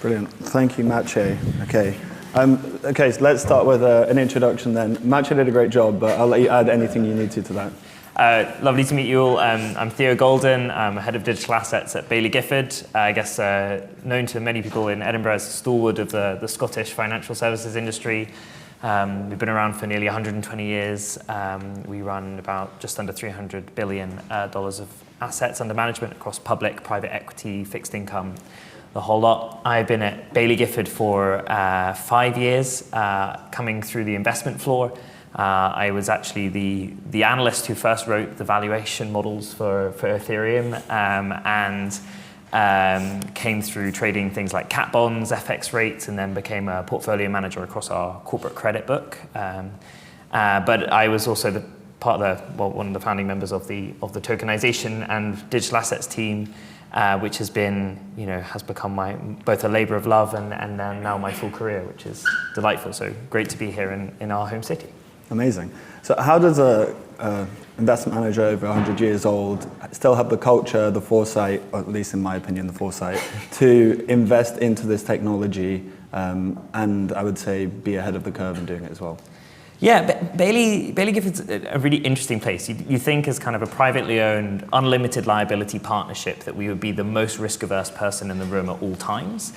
Brilliant. Thank you, Maciej. Okay, so let's start with an introduction then. Maciej did a great job, but I'll let you add anything you need to that. Lovely to meet you all. I'm Theo Golden. I'm head of digital assets at Baillie Gifford. I guess known to many people in Edinburgh as a stalwart of the Scottish financial services industry. We've been around for nearly 120 years. We run about just under $300 billion of assets under management across public, private equity, fixed income, the whole lot. I've been at Baillie Gifford for 5 years, coming through the investment floor. I was actually the analyst who first wrote the valuation models for Ethereum and came through trading things like cat bonds, FX rates, and then became a portfolio manager across our corporate credit book. But I was also one of the founding members of the Tokenisation and digital assets team, which has become both a labour of love and now my full career, which is delightful. So great to be here in our home city. Amazing. So how does a investment manager over 100 years old still have the culture, the foresight, or at least in my opinion, the foresight, to invest into this technology and I would say be ahead of the curve in doing it as well? Yeah, Baillie Gifford's a really interesting place. You think as kind of a privately owned, unlimited liability partnership that we would be the most risk-averse person in the room at all times.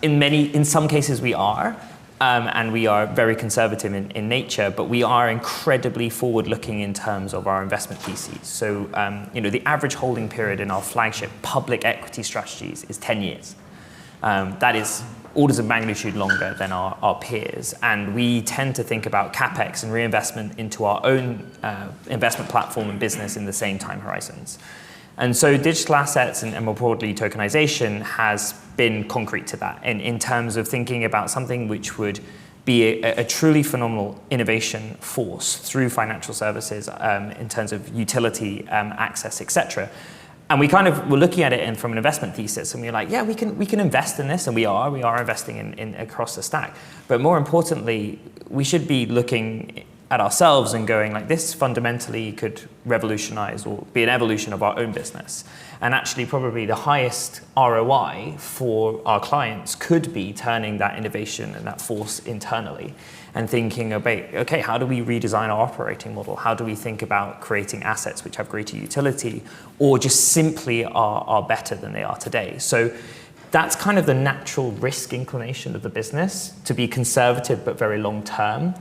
In some cases we are, and we are very conservative in nature, but we are incredibly forward-looking in terms of our investment theses. So, the average holding period in our flagship public equity strategies is 10 years. That is orders of magnitude longer than our peers. And we tend to think about CapEx and reinvestment into our own investment platform and business in the same time horizons. And so digital assets and more broadly tokenization has been concrete to that in terms of thinking about something which would be a truly phenomenal innovation force through financial services in terms of utility, access, etc. And we kind of were looking at it from an investment thesis, and we were like, yeah, we can invest in this, and we are investing in across the stack. But more importantly, we should be looking at ourselves and going like, this fundamentally could revolutionize or be an evolution of our own business. And actually probably the highest ROI for our clients could be turning that innovation and that force internally and thinking about, okay, how do we redesign our operating model? How do we think about creating assets which have greater utility or just simply are better than they are today? So that's kind of the natural risk inclination of the business, to be conservative but very long term.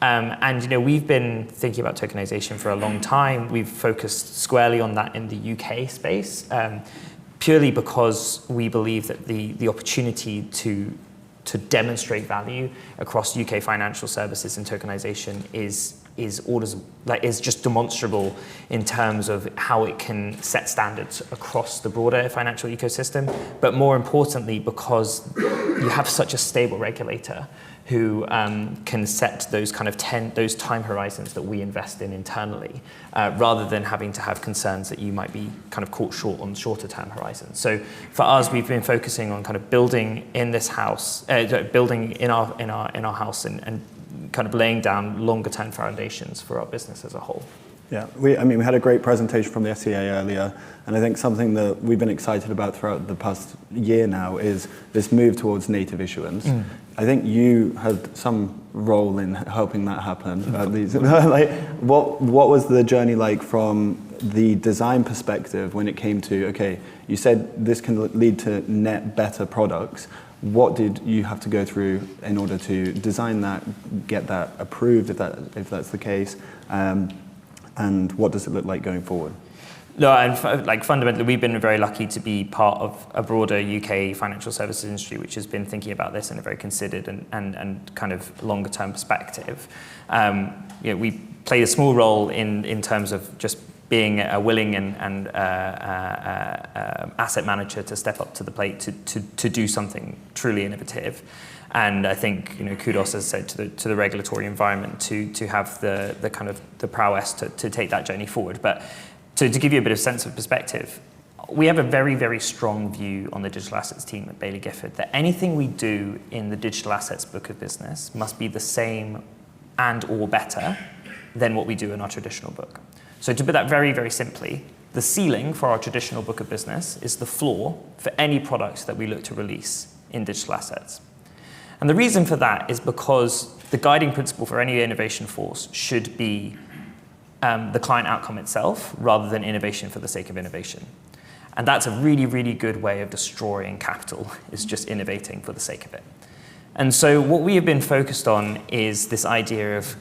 And we've been thinking about tokenization for a long time. We've focused squarely on that in the UK space, purely because we believe that the opportunity to demonstrate value across UK financial services and tokenization is just demonstrable in terms of how it can set standards across the broader financial ecosystem, but more importantly because you have such a stable regulator who can set those those time horizons that we invest in internally, rather than having to have concerns that you might be kind of caught short on shorter term horizons. So for us, we've been focusing on kind of building in this house, building in our house, and kind of laying down longer term foundations for our business as a whole. Yeah, we had a great presentation from the SCA earlier, and I think something that we've been excited about throughout the past year now is this move towards native issuance. I think you had some role in helping that happen. At least, what was the journey like from the design perspective when it came to, okay, you said this can lead to net better products. What did you have to go through in order to design that, get that approved, if that's the case? And what does it look like going forward? No, and fundamentally, we've been very lucky to be part of a broader UK financial services industry, which has been thinking about this in a very considered and kind of longer term perspective. We played a small role in terms of just being a willing and asset manager to step up to the plate to do something truly innovative. And I think kudos, as I said, to the regulatory environment to have the kind of the prowess to take that journey forward. But to give you a bit of sense of perspective, we have a very, very strong view on the digital assets team at Baillie Gifford that anything we do in the digital assets book of business must be the same and or better than what we do in our traditional book. So to put that very, very simply, the ceiling for our traditional book of business is the floor for any products that we look to release in digital assets. And the reason for that is because the guiding principle for any innovation force should be the client outcome itself rather than innovation for the sake of innovation. And that's a really, really good way of destroying capital, is just innovating for the sake of it. And so what we have been focused on is this idea of,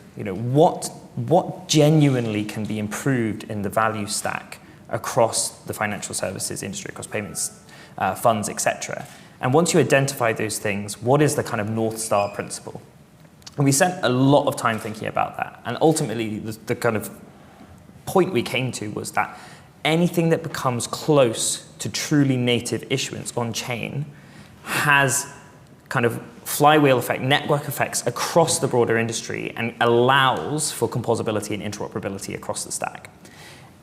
what genuinely can be improved in the value stack across the financial services industry, across payments, funds, etc. And once you identify those things, what is the kind of North Star principle? And we spent a lot of time thinking about that. And ultimately, the kind of point we came to was that anything that becomes close to truly native issuance on chain has kind of flywheel effect, network effects across the broader industry and allows for composability and interoperability across the stack.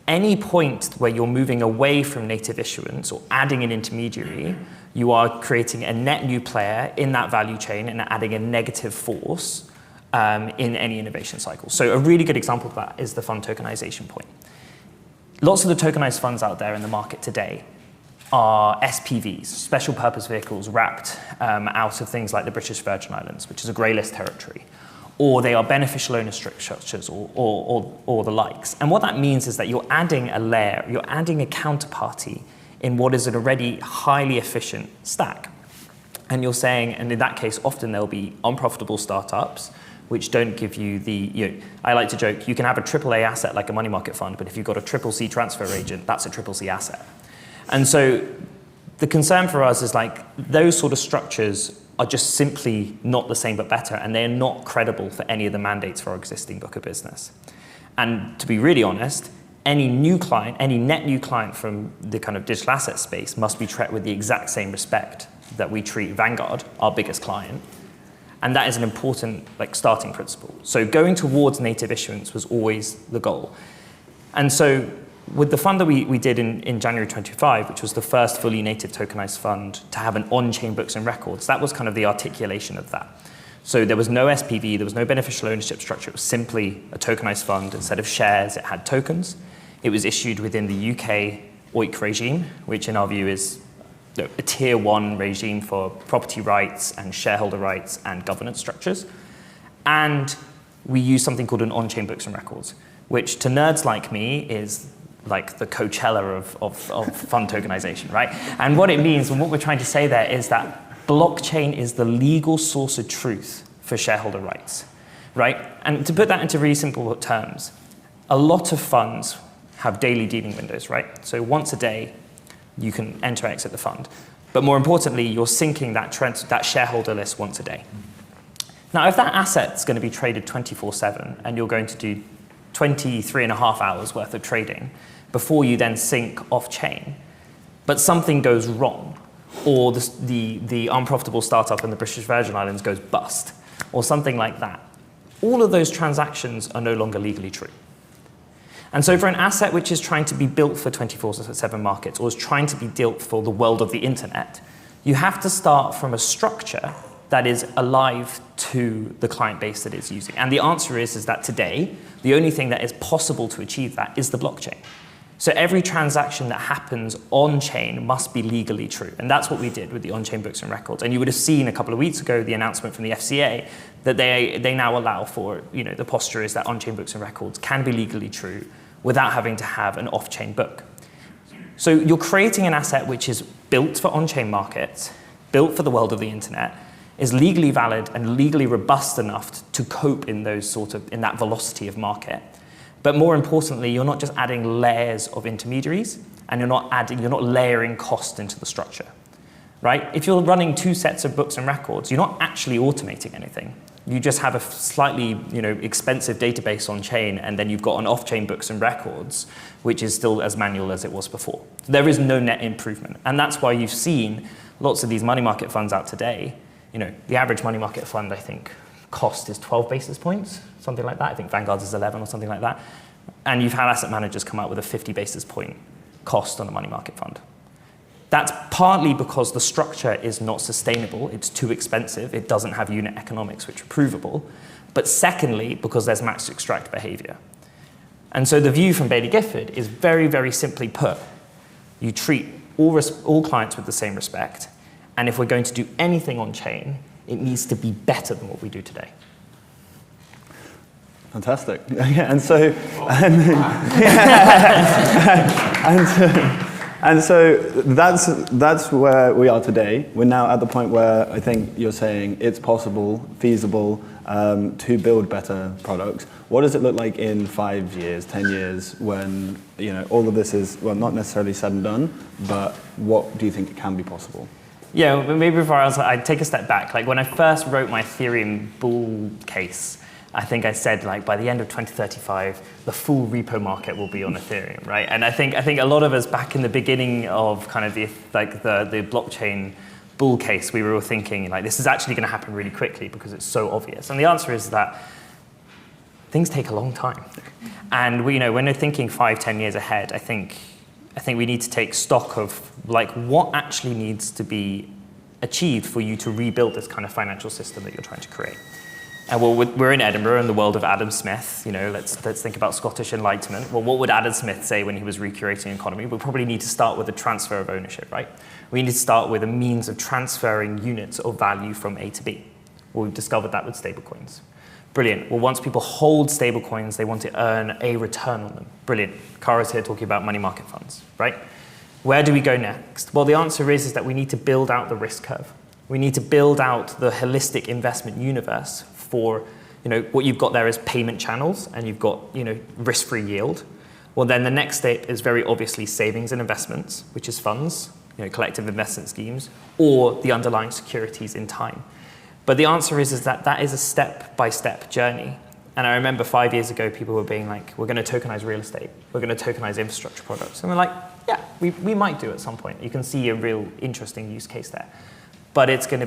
Any point where you're moving away from native issuance or adding an intermediary, you are creating a net new player in that value chain and adding a negative force in any innovation cycle. So a really good example of that is the fund tokenization point. Lots of the tokenized funds out there in the market today are SPVs, special purpose vehicles wrapped out of things like the British Virgin Islands, which is a grey list territory, or they are beneficial owner structures or the likes. And what that means is that you're adding a layer, you're adding a counterparty in what is an already highly efficient stack. And you're saying, and in that case, often there'll be unprofitable startups which don't give you the, I like to joke, you can have a AAA asset like a money market fund, but if you've got a CCC transfer agent, that's a CCC asset. And so the concern for us is like those sort of structures are just simply not the same but better, and they're not credible for any of the mandates for our existing book of business. And to be really honest, any new client, any net new client from the kind of digital asset space must be treated with the exact same respect that we treat Vanguard, our biggest client. And that is an important starting principle. So going towards native issuance was always the goal. And so with the fund that we did in January 25, which was the first fully native tokenized fund to have an on-chain books and records, that was kind of the articulation of that. So there was no SPV, there was no beneficial ownership structure. It was simply a tokenized fund. Instead of shares, it had tokens. It was issued within the UK OIC regime, which in our view is a tier 1 regime for property rights and shareholder rights and governance structures. And we use something called an on-chain books and records, which to nerds like me is like the Coachella of fund tokenization, right? And what it means, and what we're trying to say there, is that blockchain is the legal source of truth for shareholder rights, right? And to put that into really simple terms, a lot of funds have daily dealing windows, right? So once a day, you can enter, exit the fund. But more importantly, you're syncing that shareholder list once a day. Now, if that asset's going to be traded 24/7 and you're going to do 23.5 hours worth of trading before you then sync off-chain, but something goes wrong, or the unprofitable startup in the British Virgin Islands goes bust, or something like that, all of those transactions are no longer legally true. And so for an asset which is trying to be built for 24/7 markets, or is trying to be built for the world of the internet, you have to start from a structure that is alive to the client base that it's using. And the answer is that today, the only thing that is possible to achieve that is the blockchain. So every transaction that happens on-chain must be legally true. And that's what we did with the on-chain books and records. And you would have seen a couple of weeks ago the announcement from the FCA that they now allow for, the posture is that on-chain books and records can be legally true without having to have an off-chain book. So you're creating an asset which is built for on-chain markets, built for the world of the internet, is legally valid and legally robust enough to cope in that velocity of market. But more importantly, you're not just adding layers of intermediaries, and you're not layering cost into the structure, right? If you're running 2 sets of books and records, you're not actually automating anything. You just have a slightly, expensive database on chain, and then you've got an off-chain books and records, which is still as manual as it was before. There is no net improvement, and that's why you've seen lots of these money market funds out today. The average money market fund, I think, cost is 12 basis points, something like that. I think Vanguard's is 11 or something like that. And you've had asset managers come out with a 50 basis point cost on a money market fund. That's partly because the structure is not sustainable. It's too expensive. It doesn't have unit economics which are provable. But secondly, because there's max extract behavior. And so the view from Baillie Gifford is very, very simply put. You treat all clients with the same respect, And if we're going to do anything on chain, it needs to be better than what we do today. Fantastic. And so, and so that's where we are today. We're now at the point where I think you're saying it's possible, feasible, to build better products. What does it look like in 5 years, 10 years, when all of this is, well, not necessarily said and done, but what do you think can be possible? Yeah, maybe before I'd take a step back. Like when I first wrote my Ethereum bull case, I think I said by the end of 2035, the full repo market will be on Ethereum, right? And I think a lot of us back in the beginning of kind of the blockchain bull case, we were all thinking this is actually going to happen really quickly because it's so obvious. And the answer is that things take a long time. And when we're thinking 5, 10 years ahead, I think we need to take stock of what actually needs to be achieved for you to rebuild this kind of financial system that you're trying to create. And we're in Edinburgh in the world of Adam Smith. Let's think about Scottish Enlightenment. Well, what would Adam Smith say when he was recreating the economy? We probably need to start with a transfer of ownership, right? We need to start with a means of transferring units of value from A to B. Well, we've discovered that with stablecoins. Brilliant. Well, once people hold stablecoins, they want to earn a return on them. Brilliant. Kara's here talking about money market funds, right? Where do we go next? Well, the answer is that we need to build out the risk curve. We need to build out the holistic investment universe for, what you've got there is payment channels, and you've got, risk-free yield. Well, then the next step is very obviously savings and investments, which is funds, collective investment schemes, or the underlying securities in time. But the answer is that is a step-by-step journey. And I remember 5 years ago, people were being like, we're going to tokenize real estate. We're going to tokenize infrastructure products. And we're like, yeah, we might do at some point. You can see a real interesting use case there. But it's going to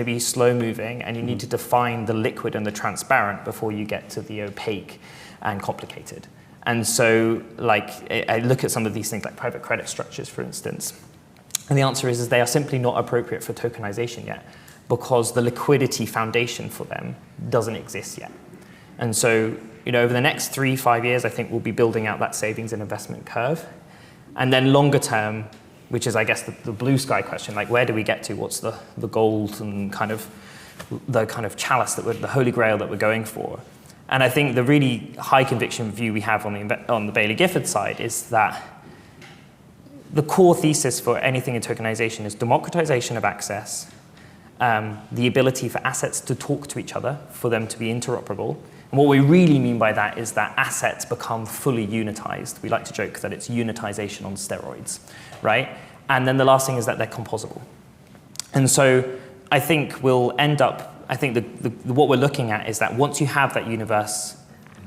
be slow moving, and you need to define the liquid and the transparent before you get to the opaque and complicated. And so I look at some of these things like private credit structures, for instance. And the answer is they are simply not appropriate for tokenization yet, because the liquidity foundation for them doesn't exist yet. And so, over the next 3-5 years, I think we'll be building out that savings and investment curve. And then longer term, which is, I guess, the blue sky question, where do we get to? What's the gold and the chalice, the holy grail that we're going for? And I think the really high conviction view we have on the Baillie Gifford side is that the core thesis for anything in tokenization is democratization of access, the ability for assets to talk to each other, for them to be interoperable. And what we really mean by that is that assets become fully unitized. We like to joke that it's unitization on steroids, right? And then the last thing is that they're composable. And so I think we'll end up, what we're looking at is that once you have that universe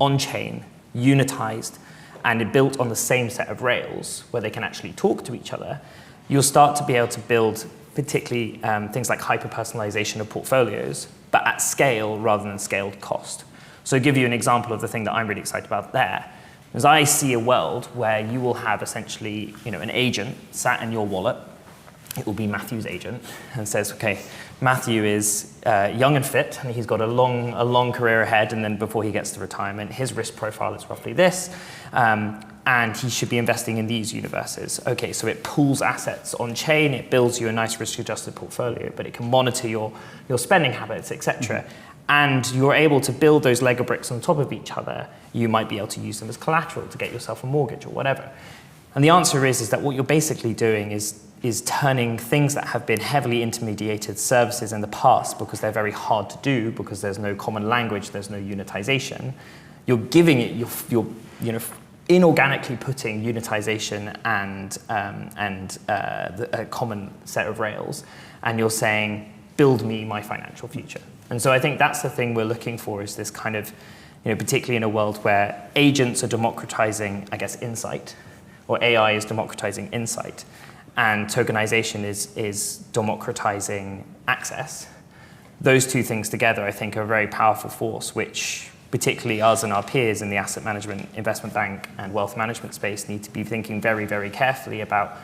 on-chain, unitized, and built on the same set of rails where they can actually talk to each other, you'll start to be able to build particularly things like hyper-personalization of portfolios, but at scale rather than scaled cost. So to give you an example of the thing that I'm really excited about there, is I see a world where you will have essentially an agent sat in your wallet. It will be Matthew's agent, and says, okay, Matthew is young and fit, and he's got a long career ahead, and then before he gets to retirement, his risk profile is roughly this, and he should be investing in these universes. Okay, so it pools assets on chain, it builds you a nice risk-adjusted portfolio, but it can monitor your spending habits, etc. Mm-hmm. And you're able to build those Lego bricks on top of each other. You might be able to use them as collateral to get yourself a mortgage or whatever. And the answer is that what you're basically doing is turning things that have been heavily intermediated services in the past, because they're very hard to do, because there's no common language, there's no unitization. You're giving it, you're inorganically putting unitization and a common set of rails, and you're saying, build me my financial future. And so I think that's the thing we're looking for, is this kind of, particularly in a world where agents are democratizing, I guess, insight, or AI is democratizing insight, and tokenization is democratizing access. Those two things together, I think, are a very powerful force, which particularly us and our peers in the asset management, investment bank, and wealth management space need to be thinking very, very carefully about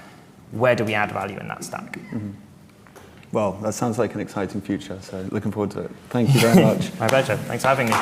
where do we add value in that stack. Mm-hmm. Well, that sounds like an exciting future, so looking forward to it. Thank you very much. My pleasure. Thanks for having me.